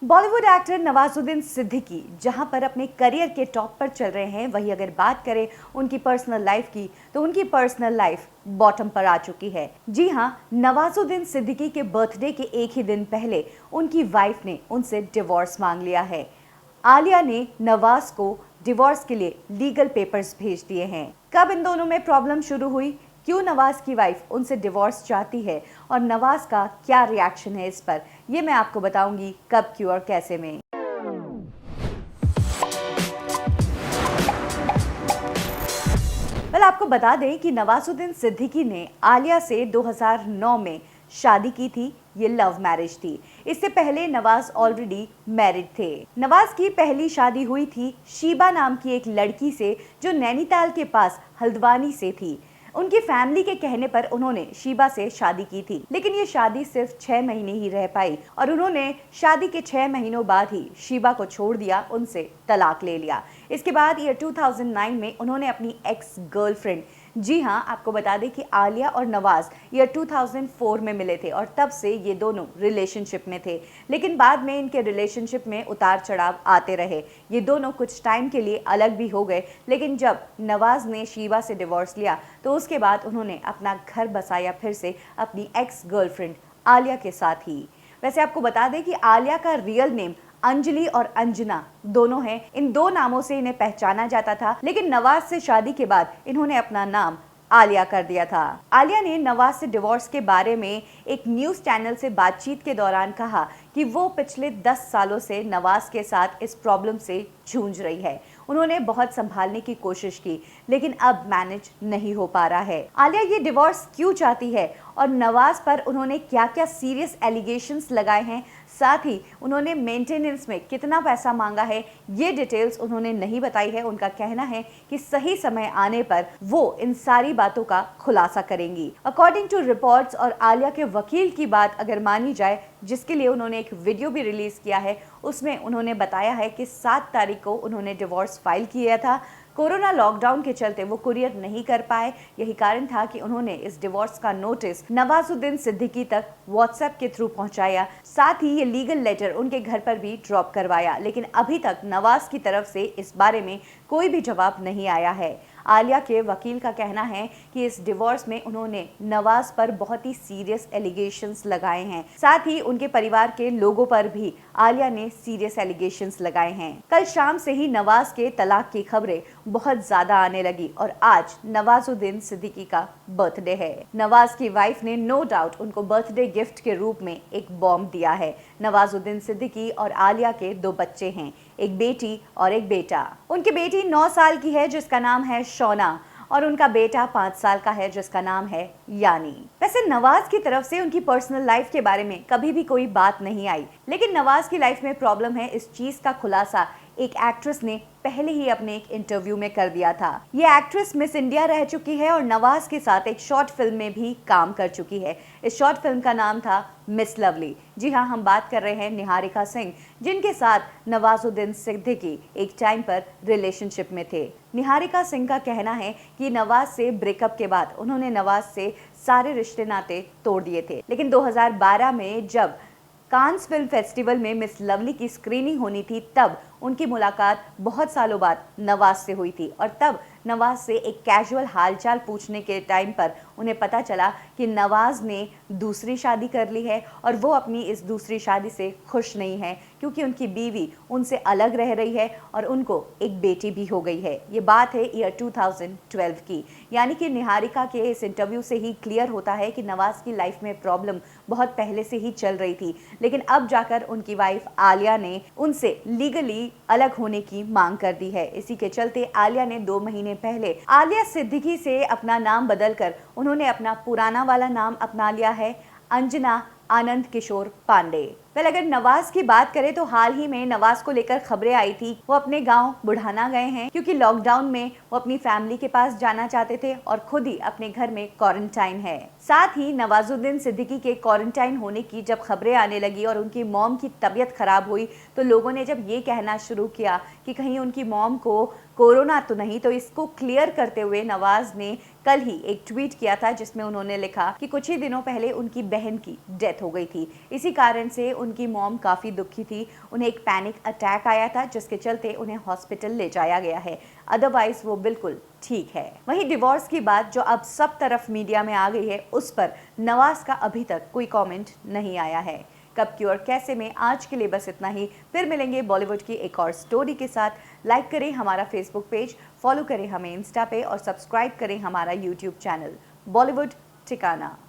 Bollywood actor Nawazuddin Siddiqui जहां पर अपने करियर के टॉप पर चल रहे हैं, वहीं अगर बात करें उनकी पर्सनल लाइफ की तो उनकी पर्सनल लाइफ बॉटम पर आ चुकी है। जी हां, नवाजुद्दीन सिद्दीकी के बर्थडे के एक ही दिन पहले उनकी वाइफ ने उनसे डिवोर्स मांग लिया है। आलिया ने नवाज को डिवोर्स के लिए लीगल पेपर्स भेज दिए हैं। कब इन दोनों में प्रॉब्लम शुरू हुई, क्यों नवाज की वाइफ उनसे डिवोर्स चाहती है और नवाज का क्या रिएक्शन है इस पर, ये मैं आपको बताऊंगी कब, क्यों और कैसे में। आपको बता दें कि नवाजुद्दीन सिद्दीकी ने आलिया से 2009 में शादी की थी। ये लव मैरिज थी। इससे पहले नवाज ऑलरेडी मैरिड थे। नवाज की पहली शादी हुई थी शीबा नाम की एक लड़की से, जो नैनीताल के पास हल्द्वानी से थी। उनकी फैमिली के कहने पर उन्होंने शीबा से शादी की थी, लेकिन ये शादी सिर्फ 6 महीने ही रह पाई और उन्होंने शादी के 6 महीनों बाद ही शीबा को छोड़ दिया, उनसे तलाक ले लिया। इसके बाद ईयर 2009 में उन्होंने अपनी एक्स गर्लफ्रेंड, जी हाँ, आपको बता दें कि आलिया और नवाज ईयर 2004 में मिले थे और तब से ये दोनों रिलेशनशिप में थे। लेकिन बाद में इनके रिलेशनशिप में उतार चढ़ाव आते रहे। ये दोनों कुछ टाइम के लिए अलग भी हो गए, लेकिन जब नवाज ने शीबा से डिवोर्स लिया तो उसके बाद उन्होंने अपना घर बसाया फिर से अपनी एक्स गर्लफ्रेंड आलिया के साथ ही। वैसे आपको बता दें कि आलिया का रियल नेम अंजलि और अंजना दोनों हैं। इन दो नामों से इन्हें पहचाना जाता था, लेकिन नवाज से शादी के बाद इन्होंने अपना नाम आलिया कर दिया था। आलिया ने नवाज से डिवोर्स के बारे में एक न्यूज चैनल से बातचीत के दौरान कहा कि वो पिछले 10 सालों से नवाज के साथ इस प्रॉब्लम से जूझ रही है। उन्होंने बहुत संभालने की कोशिश की, लेकिन अब मैनेज नहीं हो पा रहा है। आलिया ये डिवोर्स क्यों चाहती है और नवाज पर उन्होंने क्या क्या सीरियस एलिगेशंस लगाए हैं, साथ ही उन्होंने मेंटेनेंस में कितना पैसा मांगा है, ये डिटेल्स उन्होंने नहीं बताई है। उनका कहना है कि सही समय आने पर वो इन सारी बातों का खुलासा करेंगी। अकॉर्डिंग टू रिपोर्ट्स और आलिया के वकील की बात अगर मानी जाए, जिसके लिए उन्होंने एक वीडियो भी रिलीज किया है, उसमें उन्होंने बताया है कि 7 तारीख को उन्होंने डिवोर्स फाइल किया था। कोरोना लॉकडाउन के चलते वो कुरियर नहीं कर पाए। यही कारण था कि उन्होंने इस डिवोर्स का नोटिस नवाजुद्दीन सिद्दीकी तक व्हाट्सएप के थ्रू पहुंचाया। साथ ही ये लीगल लेटर उनके घर पर भी ड्रॉप करवाया, लेकिन अभी तक नवाज की तरफ से इस बारे में कोई भी जवाब नहीं आया है। आलिया के वकील का कहना है कि इस डिवोर्स में उन्होंने नवाज पर बहुत ही सीरियस एलिगेशंस लगाए हैं। साथ ही उनके परिवार के लोगों पर भी आलिया ने सीरियस एलिगेशंस लगाए हैं। कल शाम से ही नवाज के तलाक की खबरें बहुत ज्यादा आने लगी और आज नवाजुद्दीन सिद्दीकी का बर्थडे है। नवाज की वाइफ ने नो डाउट उनको बर्थडे गिफ्ट के रूप में एक बॉम्ब दिया है। नवाजुद्दीन सिद्दीकी और आलिया के 2 बच्चे हैं, एक बेटी और एक बेटा। उनकी बेटी 9 साल की है जिसका नाम है शोना और उनका बेटा 5 साल का है जिसका नाम है यानी। वैसे नवाज की तरफ से उनकी पर्सनल लाइफ के बारे में कभी भी कोई बात नहीं आई, लेकिन नवाज की लाइफ में प्रॉब्लम है, इस चीज का खुलासा एक एक्ट्रेस ने पहले ही अपने एक इंटरव्यू में कर दिया था। ये एक्ट्रेस मिस इंडिया रह चुकी है और नवाज के साथ एक शॉर्ट फिल्म में भी काम कर चुकी है। इस शॉर्ट फिल्म का नाम था मिस लवली। जी हाँ, हम बात कर रहे हैं निहारिका सिंह, जिनके साथ नवाजुद्दीन सिद्दीकी एक टाइम पर रिलेशनशिप में थे। निहारिका सिंह का कहना है कि नवाज से ब्रेकअप के बाद उन्होंने नवाज से सारे रिश्ते नाते तोड़ दिए थे, लेकिन 2012 में जब कांस फिल्म फेस्टिवल में मिस लवली की स्क्रीनिंग होनी थी, तब उनकी मुलाकात बहुत सालों बाद नवाज से हुई थी और तब नवाज से एक कैजुअल हालचाल पूछने के टाइम पर उन्हें पता चला कि नवाज ने दूसरी शादी कर ली है और वो अपनी इस दूसरी शादी से खुश नहीं है, क्योंकि उनकी बीवी उनसे अलग रह रही है और उनको एक बेटी भी हो गई है। ये बात है ईयर 2012 की। यानी कि निहारिका के इस इंटरव्यू से ही क्लियर होता है कि नवाज की लाइफ में प्रॉब्लम बहुत पहले से ही चल रही थी, लेकिन अब जाकर उनकी वाइफ आलिया ने उनसे लीगली अलग होने की मांग कर दी है। इसी के चलते आलिया ने 2 महीने पहले आलिया सिद्दीकी से अपना नाम बदलकर उन्होंने अपना पुराना वाला नाम अपना लिया है, अंजना आनंद किशोर पांडे। अगर नवाज की बात करें तो हाल ही में नवाज को लेकर खबरें आई थी, वो अपने गांव बुढ़ाना गए हैं क्योंकि लॉकडाउन में वो अपनी फैमिली के पास जाना चाहते थे और खुद ही अपने घर में क्वारंटाइन है। साथ ही नवाजुद्दीन सिद्दीकी के क्वारंटाइन होने की जब खबरें आने लगी और उनकी मॉम की तबीयत खराब हुई, तो लोगों ने जब ये कहना शुरू किया कि कहीं उनकी मॉम को कोरोना तो नहीं, तो इसको क्लियर करते हुए नवाज ने कल ही एक ट्वीट किया था जिसमें उन्होंने लिखा कि कुछ ही दिनों पहले उनकी बहन की डेथ हो गई थी। इसी कारण से उनकी मॉम काफी दुखी थी। उन्हें एक पैनिक अटैक आया था जिसके चलते उन्हें हॉस्पिटल ले जाया गया है, अदरवाइज वो बिल्कुल ठीक है। वहीं डिवोर्स की बात जो अब सब तरफ मीडिया में आ गई है, उस पर नवाज का अभी तक कोई कमेंट नहीं आया है। कब क्यों और कैसे में आज के लिए बस इतना ही। फिर मिलेंगे बॉलीवुड की एक और स्टोरी के साथ। लाइक करें हमारा फेसबुक पेज, फॉलो करें हमें इंस्टा पे और सब्सक्राइब करें हमारा यूट्यूब चैनल बॉलीवुड ठिकाना।